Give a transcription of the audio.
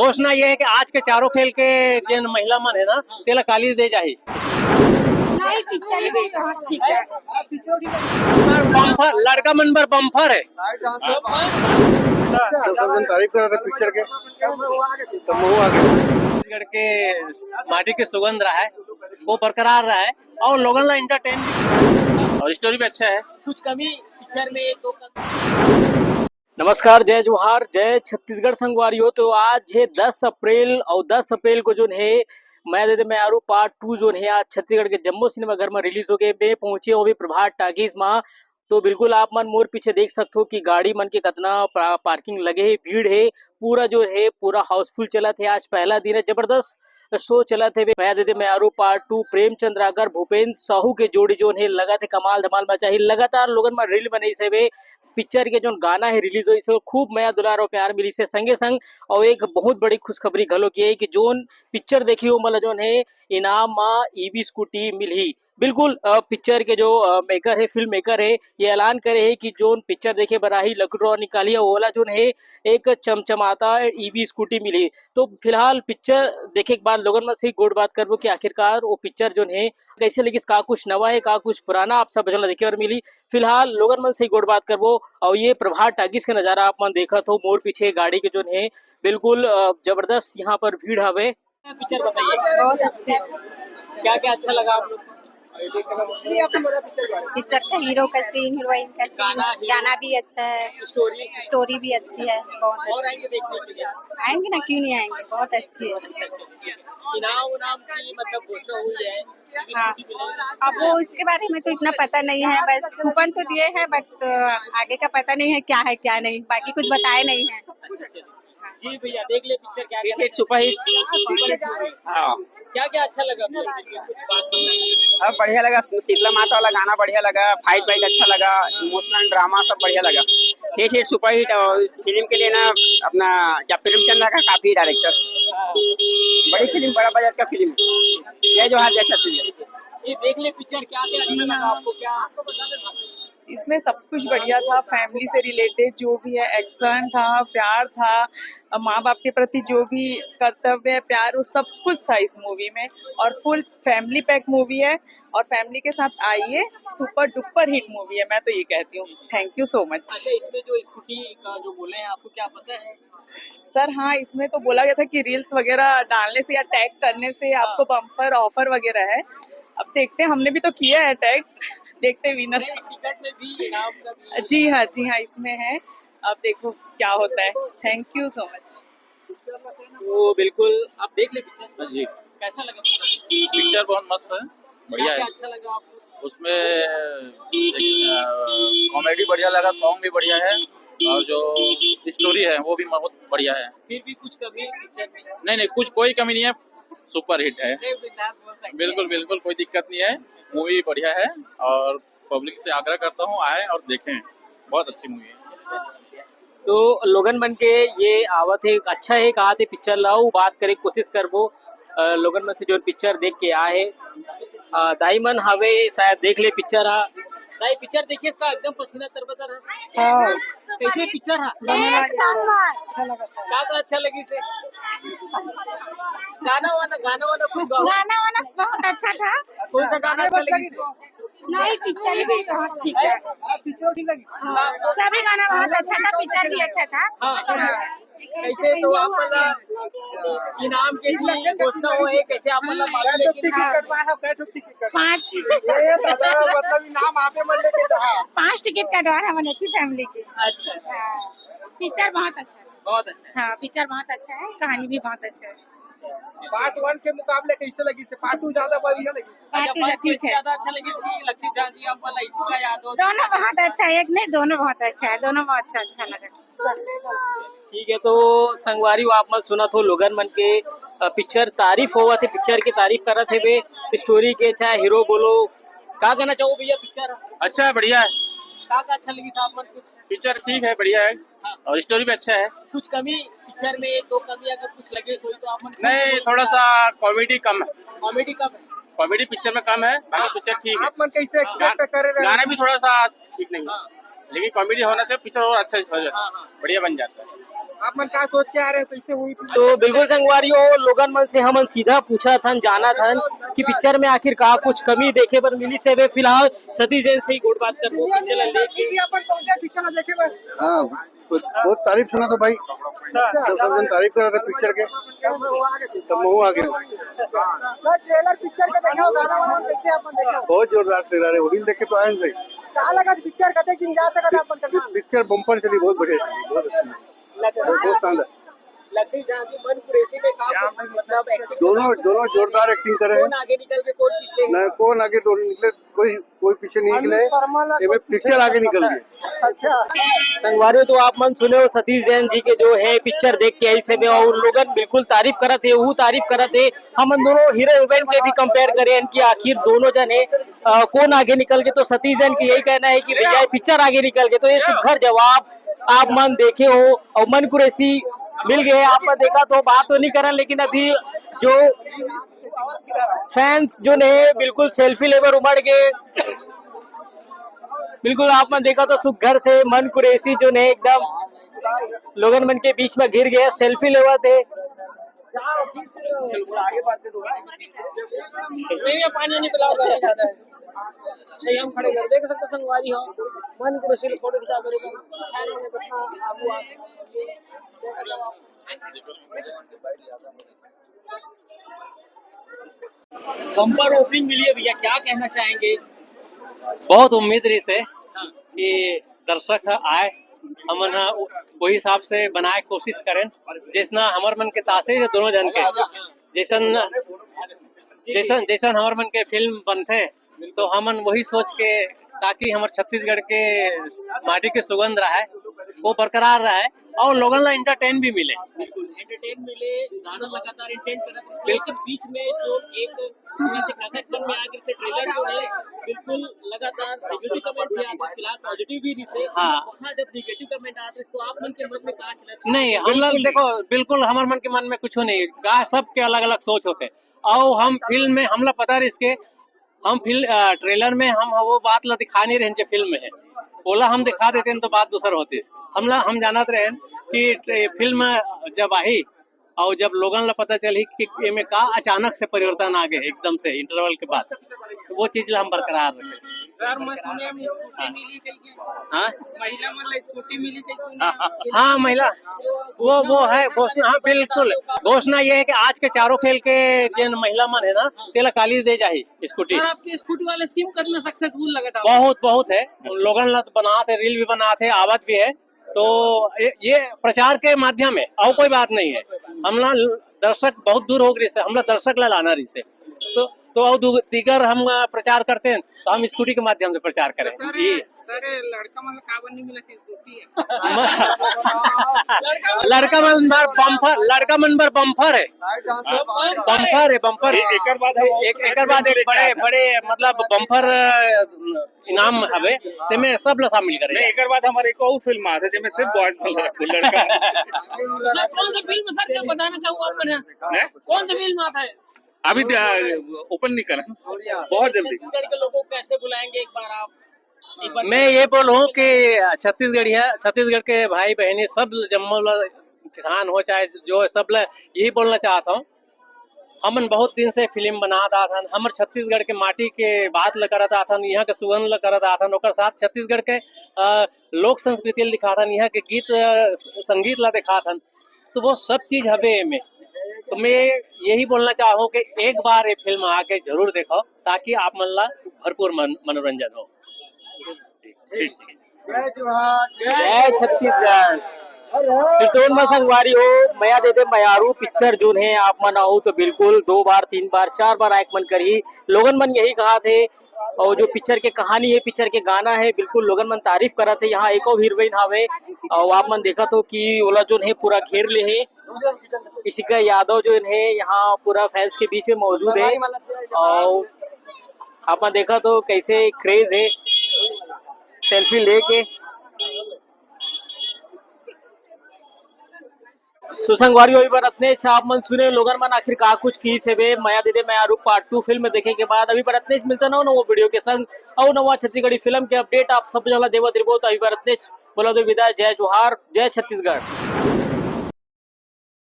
घोषणा ये है कि आज के चारों खेल के जिन महिला मन है ना तेला काली दे जाही। नहीं पिक्चर भी ठीक है। बम्फर लड़का मन पर बम्फर है। तारीफ कर रहे थे पिक्चर के तो मुँह आ गया। छत्तीसगढ़ के माटी के सुगंध रहा है वो बरकरार रहा है और लोगों का एंटरटेन भी और स्टोरी भी अच्छा है। कुछ कमी पिक्चर में एक दो नमस्कार, जय जोहार, जय छत्तीसगढ़ संगवारियों। तो आज है 10 अप्रैल और 10 अप्रैल को जो है मैं दे मैं आरू पार्ट 2 जो है आज छत्तीसगढ़ के जम्मू सिनेमा घर में रिलीज हो गए। मैं पहुंचे वो भी प्रभात टाकीज में। तो बिल्कुल आप मन मोर पीछे देख सकते हो कि गाड़ी मन के कितना पार्किंग लगे है, भीड़ है, पूरा जो है पूरा हाउसफुल चला थे। आज पहला दिन है, जबरदस्त शो चला थे। मैं दे मैं आरू पार्ट 2 प्रेमचंद रागर भूपेंद्र साहू के जोड़ी जो है लगा थे कमाल धमाल मचा ही। लगातार लोगन में रील बने से पिक्चर के जो गाना है रिलीज हुई से खूब नया दुलार और प्यार मिली से संगे संग। और एक बहुत बड़ी खुशखबरी घलो की है कि जोन पिक्चर देखी हो मतलब जो है इनाम में ईवी स्कूटी मिली। बिल्कुल पिक्चर के जो मेकर है, फिल्म मेकर है, ये ऐलान करे है कि जोन पिक्चर देखे बराही लकड़ो निकाली ओला जो है एक चमचमाता ईवी स्कूटी मिली। तो फिलहाल पिक्चर देखे के बाद लोगों में से गोड़ बात करबो कि आखिरकार वो पिक्चर जो है कैसे लगी, का कुछ नवा है का कुछ पुराना, आप सब जन देखे और मिली। फिलहाल लोगन मन से गोड़ बात करबो। और ये प्रभात टाकीज का नजारा आप मन देखा तो मोर पीछे गाड़ी के जो है बिल्कुल जबरदस्त यहाँ पर भीड़ हवे। पिक्चर बताइए बहुत अच्छे क्या क्या अच्छा लगा आप लोग? पिक्चर का हीरो का सीन, हीरोइन का सीन, गाना भी अच्छा है, स्टोरी भी अच्छी है, बहुत और अच्छी। आएंगे देखने के लिए? आएंगे ना, क्यों नहीं आएंगे, बहुत अच्छी है। इनाम की मतलब घोषणा हुई है? हाँ, अब वो इसके बारे में तो इतना पता नहीं है, बस कूपन तो दिए हैं, बट आगे का पता नहीं है क्या है क्या नहीं, बाकी कुछ बताए नहीं है। जी भैया देख ले पिक्चर क्या क्या सुपर हिट। हाँ, क्या क्या अच्छा लगा? अब बढ़िया लगा, शीतला माता वाला गाना बढ़िया लगा, फाइट वाइट अच्छा लगा, इमोशनल ड्रामा सब बढ़िया लगा। Hit super hit. और फिल्म के लिए ना अपना क्या प्रेमचंद का काफी डायरेक्टर, बड़ी फिल्म, बड़ा बजट का फिल्म। जय जोहार, जय छत्तीसगढ़। जी देख ले पिक्चर क्या क्या अच्छा लगा आपको? क्या आपको बता देना। इसमें सब कुछ बढ़िया था, फैमिली से रिलेटेड जो भी है, एक्शन था, प्यार था, माँ बाप के प्रति जो भी कर्तव्य है, प्यार, वो सब कुछ था इस मूवी में। और फुल फैमिली पैक मूवी है और फैमिली के साथ आइए, सुपर डुपर हिट मूवी है, मैं तो ये कहती हूँ। Thank you so much. अच्छा, इसमें जो स्कूटी का जो बोले हैं आपको क्या पता है? सर हाँ, इसमें तो बोला गया था कि रील्स वगैरह डालने से या टैग करने से आपको बम्पर ऑफर वगैरह है। अब देखते हैं, हमने भी तो किया है टैग, देखते विनर। टिकट में भी इनाम का भी? जी हाँ, इसमें है। अब देखो क्या होता है। Thank you so much. तो बिल्कुल आप देख ले पिक्चर। जी, कैसा लगा पिक्चर बहुत मस्त है, बढ़िया क्या है। अच्छा लगा आपको? उसमें कॉमेडी बढ़िया लगा, सॉन्ग भी बढ़िया है और जो स्टोरी है वो भी बहुत बढ़िया है। फिर भी कुछ कमी पिक्चर में नहीं, कुछ कोई कमी नहीं है, सुपर हिट है। नहीं बिंदास बोल सकते हैं। बिल्कुल कोई दिक्कत नहीं है, मूवी बढ़िया है और पब्लिक से आग्रह करता हूँ आए और देखें, बहुत अच्छी मूवी है। तो लोगन बन के ये आवत है, अच्छा है कहा थे पिक्चर लाओ, बात करे कोशिश करबो। लोगन में से जो पिक्चर देख के आए दाई मन हवे शायद देख ले पिक्चर हा। दाई पिक्चर देखिए इसका एकदम पसीना तरबतर है। हाँ, कैसे पिक्चर हा? अच्छा लगा। का अच्छा लगी से? गाना वाना खूब गाओ। गाना वाना बहुत अच्छा था। कौन सा गाना अच्छा लगी से? नहीं पिक्चर भी बहुत ठीक है। हाँ, सभी गाना बहुत अच्छा था, पिक्चर भी अच्छा था। हाँ। कैसे तो आप मतलब इनाम के लिए घोषणा हुआ है, कैसे आप मतलब मालूम है कि हाँ, 5 मतलब इनाम आपे मन लेके जा। 5 टिकट कटवा रहा मैंने की फैमिली की। अच्छा हाँ, पिक्चर बहुत अच्छा है। बहुत अच्छा। हाँ, पिक्चर बहुत अच्छा है, कहानी भी बहुत अच्छा है। पार्ट 1 के मुकाबले कैसे लगी से? पार्ट 2 ज्यादा बढ़िया लगी। पार्ट टू ठीक है। ज्यादा अच्छा लगी इसकी लक्ष्मी झांकी आप वाला इसका याद हो? दोनों बहुत अच्छा है, एक नहीं दोनों बहुत अच्छा है, दोनों बहुत अच्छा लगा। ठीक है, तो संगवारी आप मत सुना तो लोगन मन के पिक्चर तारीफ हुआ थे, पिक्चर की तारीफ कर रहे थे वे स्टोरी के, चाहे हीरो बोलो। क्या कहना चाहो भैया पिक्चर अच्छा है, बढ़िया है, का अच्छा लगी साहब मन? कुछ पिक्चर ठीक है, बढ़िया है और स्टोरी भी अच्छा है। कुछ कमी पिक्चर में एक दो कमी अगर कुछ लगे सोई तो आप मन? नहीं, थोड़ा सा कॉमेडी कम है, कॉमेडी कम है। कॉमेडी पिक्चर में कम है, बाकी पिक्चर ठीक है। आप मन कैसे एक्सपेक्ट कर रहे हैं? गाना भी थोड़ा सा ठीक नहीं है, लेकिन कॉमेडी होने से पिक्चर और अच्छा हो जाता है, बढ़िया बन जाता है। आप मन का सोच के आ रहे हो कैसे हुई तो बिल्कुल संगवारियों, लोगन मन से हमन सीधा पूछा था, जाना था कि पिक्चर में आखिर का कुछ कमी देखे पर मिली से। फिलहाल सतीश जैन से ही गुड बात कर पिक्चर लेके अपन पहुंचे पिक्चर देखे बस हाँ, बहुत तारीफ सुना तो भाई, तो सब जन तारीफ कर रहे थे पिक्चर के, तब मैं आ गया। सर ट्रेलर पिक्चर के देखे हो, गाना वाना कैसे अपन देखे हो? बहुत जोरदार ट्रेलर है, वही देख के तो आए थे। क्या लगा पिक्चर कते दिन जा सकता अपन करना? पिक्चर बम्पर चली, बहुत बढ़िया चली, बहुत अच्छी, बहुत शानदार। लक्ष्मी जहाँ की मन कुरैशी में का कुछ मतलब एक्टिंग दोनों जोरदार एक्टिंग करे हैं। कौन आगे निकल के कौन पीछे, न कौन आगे तो निकले, कोई पीछे नहीं निकले, ये पिक्चर आगे निकल गई। अच्छा संगवारियों, तो आप मन सुने हो सतीश जैन जी के जो है पिक्चर देख के ऐसे में, और लोगन बिल्कुल तारीफ करत है, वो तारीफ करत है। हम दोनों हीरो हीरोइन के भी कंपेयर करें कि आखिर दोनों जन है कौन आगे निकल के, तो सतीश जैन की यही कहना है कि भैया पिक्चर आगे निकल के। तो ये सुघर जवाब आप मन देखे हो और मन कुरैशी मिल गए। आपने देखा तो बात तो नहीं करा, लेकिन अभी जो फैंस जो ने बिल्कुल सेल्फी लेवर उमड़ गए, बिल्कुल आपने देखा तो सुघर से मन कुरैशी जो ने एकदम लोगन मन के बीच में घिर गए, सेल्फी लेवा थे। पानी नहीं पिलाओ ज्यादा है, सही हम खड़े कर देख सकते संगवारी हो मन कुरैशी फोटो खिंचा बम्पर ओपनिंग मिली है भैया, क्या कहना चाहेंगे? बहुत उम्मीद रही से कि दर्शक आए, हमन वही हिसाब से बनाए कोशिश करें, जिसना हमर मन के तासीर है दोनों जन के, जैसन हमर मन के फिल्म बनते, तो हमन वही सोच के, ताकि हमारे छत्तीसगढ़ के माटी के सुगंध रहा है वो बरकरार रहा है और लोगन ला एंटरटेन भी मिले, एंटरटेन मिले, गाना लगातार इंटेंट करत, लेकिन बीच में जो एक जैसे कैसेट में आगे से ट्रेलर जो है बिल्कुल लगातार नेगेटिव कमेंट भी आते, फिलहाल पॉजिटिव भी दिसे। हाँ, वहाँ जब नेगेटिव कमेंट आते तो आप मन के मन में कहाँ चलते? नहीं, हम लोग देखो बिल्कुल हमारे मन के मन में कुछ नहीं, सबके अलग अलग सोच होते। और हम फिल्म में हमला पता रही इसके, हम ट्रेलर में हम वो बात ला दिखा नहीं रहे फिल्म में है, बोला हम दिखा देते तो बात दूसर होती। हम जानते रहे कि फिल्म जब आई और जब लोगन ला पता चली कि इनमें का अचानक से परिवर्तन आ गए एकदम से इंटरवल के बाद, तो वो चीज ला हम बरकरार रखे। सर मैं सुने में स्कूटी मिली कहीं के, हाँ महिला मन ला स्कूटी मिली कहीं सुने? हाँ महिला वो है घोषणा, हाँ बिल्कुल घोषणा ये है कि आज के चारों खेल के जिन महिला मन है ना तेला काली दे जाही स्कूटी। सर आपके स्कूटी वाले स्कीम कितना सक्सेसफुल लगा था? बहुत है, लोगन ला बनाते, रील भी बनाते, आवत भी है, तो ये प्रचार के माध्यम है और कोई बात नहीं है। हमला दर्शक बहुत दूर हो गए से, हमला दर्शक ला लाना रही से, तो और दीगर हम प्रचार करते हैं तो हम स्कूटी के माध्यम से प्रचार करें। सर लड़का मन का नहीं मिला स्कूटी है लड़का मन पर बम्पर है, बम्पर एक बड़े मतलब बम्पर इनाम हवे, ते में सब ला शामिल करे। एक बाद हमारे एक और फिल्म आते जिसमें सिर्फ बॉयज लड़का। सर कौन सा फिल्म सर क्या बताना चाहूँगा, कौन सा फिल्म आता है? अभी ओपन नहीं करा, बहुत जल्दी। छत्तीसगढ़ के लोगों को कैसे बुलाएंगे एक बार आप? मैं ये बोलूँ कि छत्तीसगढ़ के भाई बहनी सब जम्मू किसान हो चाहे जो सब यही बोलना चाहता हूँ, हमन बहुत दिन से फिल्म बनाता था, हमर छत्तीसगढ़ के माटी के बात ल करता था, यहाँ के सुगंध ल करता था, ओकर साथ छत्तीसगढ़ के लोक संस्कृति ल दिखा था, यहाँ के गीत संगीत ला दिखा था, तो वो सब चीज हवे में। तो मैं यही बोलना चाहूँ कि एक बार ये फिल्म आके जरूर देखो, ताकि आप मन ला भरपूर मनोरंजन हो। जय छत्तीसगढ़। सिरतोन में संगवारी हो, मया दे दे मयारू पिक्चर जो है आप मन आओ तो बिल्कुल 2 बार 3 बार 4 बार आयक मन करी, लोगन मन यही कहा थे। और जो पिक्चर के कहानी है, पिक्चर के गाना है, बिल्कुल लोगन मन तारीफ करा थे। यहाँ एक और हीरोइन हवे और आप मन देखा तो कि ओला जो है पूरा घेर ले है, इशिका यादव जो है यहाँ पूरा फैंस के बीच में मौजूद है। और आप मन देखा तो कैसे क्रेज है सेल्फी लेके। तो संगवारी होई पर अपने आप मन सुने लोगन मन आखिर का कुछ की से वे मया दे दे मयारू पार्ट 2 फिल्म देखे के बाद अभी पर अपने मिलता ना वो वीडियो के संग और नवा छत्तीसगढ़ी फिल्म के अपडेट आप सब जला देवत रिपोर्ट अभी पर अपने बोला तो विदा। जय जोहार, जय छत्तीसगढ़।